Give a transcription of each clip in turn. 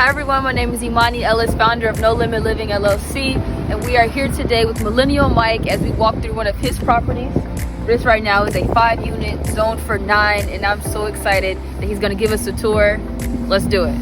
Hi everyone, my name is Imani Ellis, founder of No Limit Living LLC, and we are here today with Millennial Mike as we walk through one of his properties. This right now is a 5-unit zoned for 9, and I'm so excited that he's going to give us a tour. Let's do it.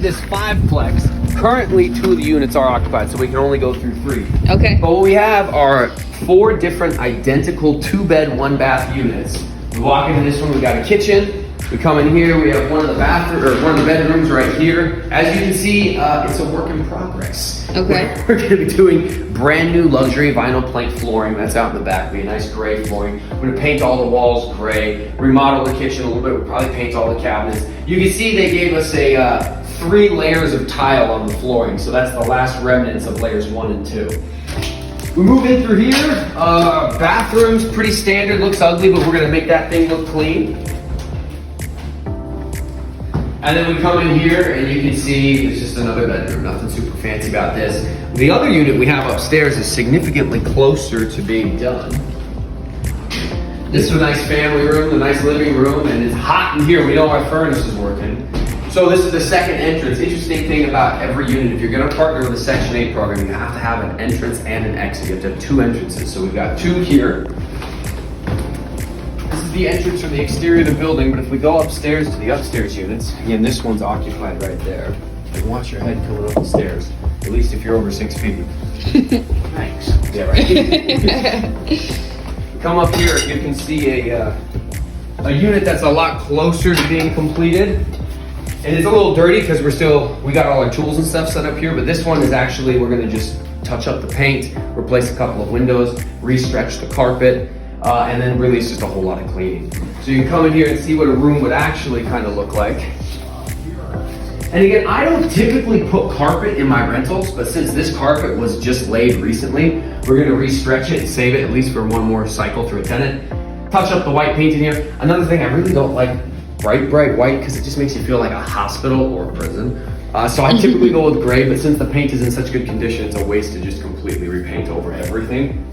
This 5-plex, currently 2 of the units are occupied, so we can only go through 3. Okay. But what we have are 4 different identical 2-bed, 1-bath units. We walk into this one, we got a kitchen. We come in here, we have one of the bedrooms right here. As you can see, it's a work in progress. Okay. We're gonna be doing brand new luxury vinyl plank flooring. That's out in the back, be a nice gray flooring. We're gonna paint all the walls gray, remodel the kitchen a little bit. We'll probably paint all the cabinets. You can see they gave us a 3 layers of tile on the flooring, so that's the last remnants of layers 1 and 2. We move in through here. Bathroom's pretty standard, looks ugly, but we're gonna make that thing look clean. And then we come in here and you can see it's just another bedroom, nothing super fancy about this. The other unit we have upstairs is significantly closer to being done. This is a nice family room, a nice living room, and it's hot in here. We know our furnace is working. So this is the second entrance. Interesting thing about every unit, if you're gonna partner with a Section 8 program, you have to have an entrance and an exit. You have to have 2 entrances. So we've got 2 here. This is the entrance from the exterior of the building, but if we go upstairs to the upstairs units, again, this one's occupied right there. And watch your head coming up the stairs, at least if you're over 6 feet. Thanks. Yeah, right. Come up here, you can see a unit that's a lot closer to being completed. And it's a little dirty because we got all our tools and stuff set up here, but this one is actually, we're gonna just touch up the paint, replace a couple of windows, re-stretch the carpet, and then really it's just a whole lot of cleaning. So you can come in here and see what a room would actually kind of look like. And again, I don't typically put carpet in my rentals, but since this carpet was just laid recently, we're gonna re-stretch it and save it at least for one more cycle through a tenant. Touch up the white paint in here. Another thing I really don't like bright white because it just makes you feel like a hospital or a prison. So I typically go with gray, but since the paint is in such good condition, it's a waste to just completely repaint over everything.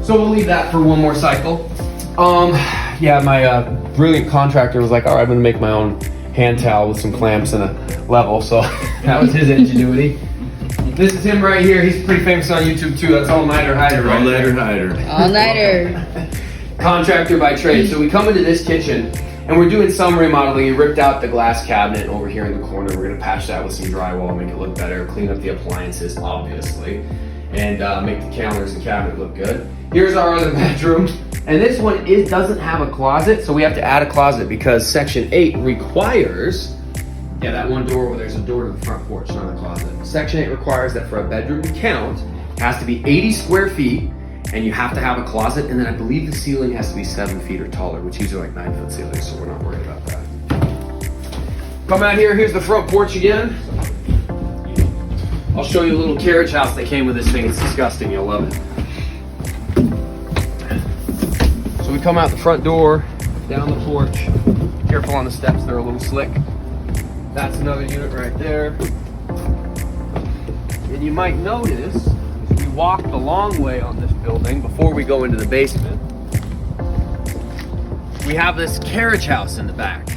So we'll leave that for one more cycle. Yeah, my brilliant contractor was like, all right, I'm gonna make my own hand towel with some clamps and a level, so that was his ingenuity. This is him right here. He's pretty famous on YouTube too. That's All-Nighter Hider right there. All-Nighter Hider. All-Nighter. Contractor by trade. So we come into this kitchen, and we're doing some remodeling. We ripped out the glass cabinet over here in the corner. We're gonna patch that with some drywall, make it look better, clean up the appliances, obviously, and make the counters and cabinet look good. Here's our other bedroom. And this one doesn't have a closet, so we have to add a closet because Section 8 requires, yeah, that one door where there's a door to the front porch, not a closet. Section 8 requires that for a bedroom to count, it has to be 80 square feet, and you have to have a closet, and then I believe the ceiling has to be 7 feet or taller, which usually like 9-foot ceilings, so we're not worried about that. Come out here, here's the front porch again. I'll show you a little carriage house that came with this thing. It's disgusting, you'll love it. So we come out the front door, down the porch. Careful on the steps, they're a little slick. That's another unit right there. And you might notice, we walk the long way on this building before we go into the basement. We have this carriage house in the back.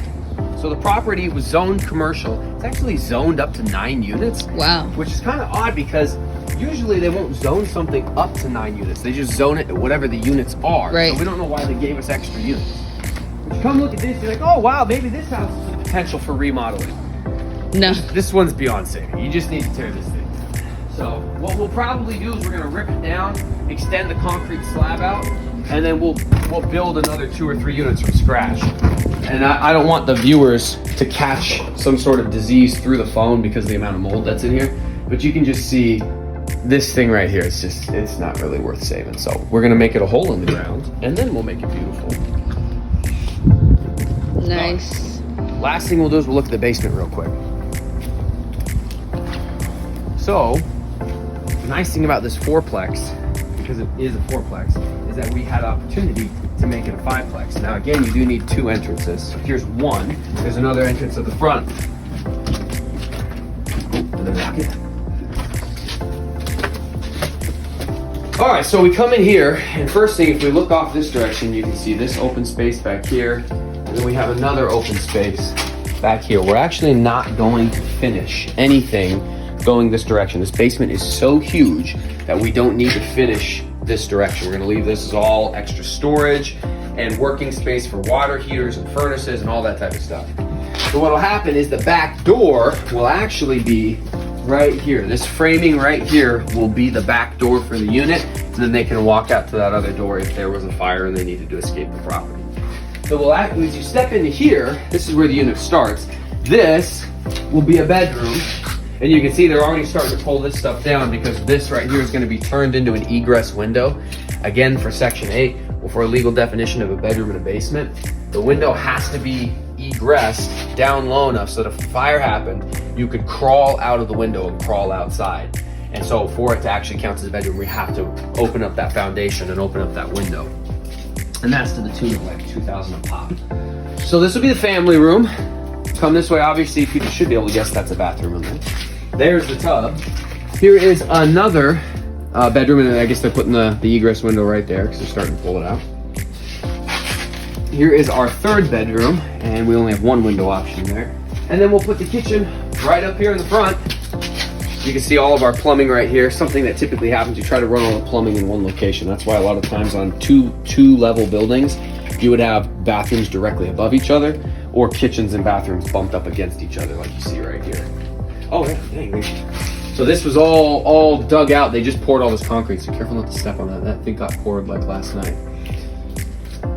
So the property was zoned commercial. It's actually zoned up to 9 units. Wow. Which is kind of odd because usually they won't zone something up to 9 units. They just zone it at whatever the units are. Right. So we don't know why they gave us extra units. But you come look at this, you're like, oh wow, maybe this house has the potential for remodeling. No. This one's beyond saving. You just need to tear this thing down. So what we'll probably do is we're gonna rip it down, extend the concrete slab out, and then we'll build another 2 or 3 units from scratch. And I don't want the viewers to catch some sort of disease through the phone because of the amount of mold that's in here. But you can just see this thing right here. It's not really worth saving. So we're gonna make it a hole in the ground, and then we'll make it beautiful. Nice. Last thing we'll do is we'll look at the basement real quick. So, the nice thing about this 4-plex, because it is a 4-plex, is that we had opportunity to make it a 5-plex. Now again, you do need 2 entrances. So here's one. There's another entrance at the front. Oh, and then lock it. All right, so we come in here, and first thing, if we look off this direction, you can see this open space back here, and then we have another open space back here. We're actually not going to finish anything going this direction. This basement is so huge that we don't need to finish this direction. We're gonna leave this as all extra storage and working space for water heaters and furnaces and all that type of stuff. So what'll happen is the back door will actually be right here. This framing right here will be the back door for the unit, and then they can walk out to that other door if there was a fire and they needed to escape the property. So we'll actually, as you step into here, this is where the unit starts. This will be a bedroom, and you can see they're already starting to pull this stuff down because this right here is going to be turned into an egress window. Again, for Section 8, or for a legal definition of a bedroom and a basement, the window has to be egressed down low enough so that if a fire happened, you could crawl out of the window and crawl outside. And so for it to actually count as a bedroom, we have to open up that foundation and open up that window. And that's to the tune of like $2,000 a pop. So this will be the family room. Come this way, obviously people should be able to guess that's a bathroom in there. There's the tub. Here is another bedroom, and I guess they're putting the egress window right there because they're starting to pull it out. Here is our third bedroom, and we only have one window option there. And then we'll put the kitchen right up here in the front. You can see all of our plumbing right here. Something that typically happens, you try to run all the plumbing in one location. That's why a lot of times on two-level buildings, you would have bathrooms directly above each other, or kitchens and bathrooms bumped up against each other like you see right here. Oh yeah, dang. So this was all dug out. They just poured all this concrete, so careful not to step on that. That thing got poured like last night.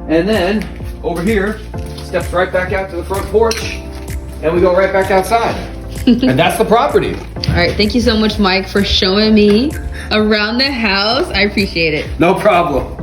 And then over here, steps right back out to the front porch, and we go right back outside. And that's the property. All right, thank you so much, Mike, for showing me around the house. I appreciate it. No problem.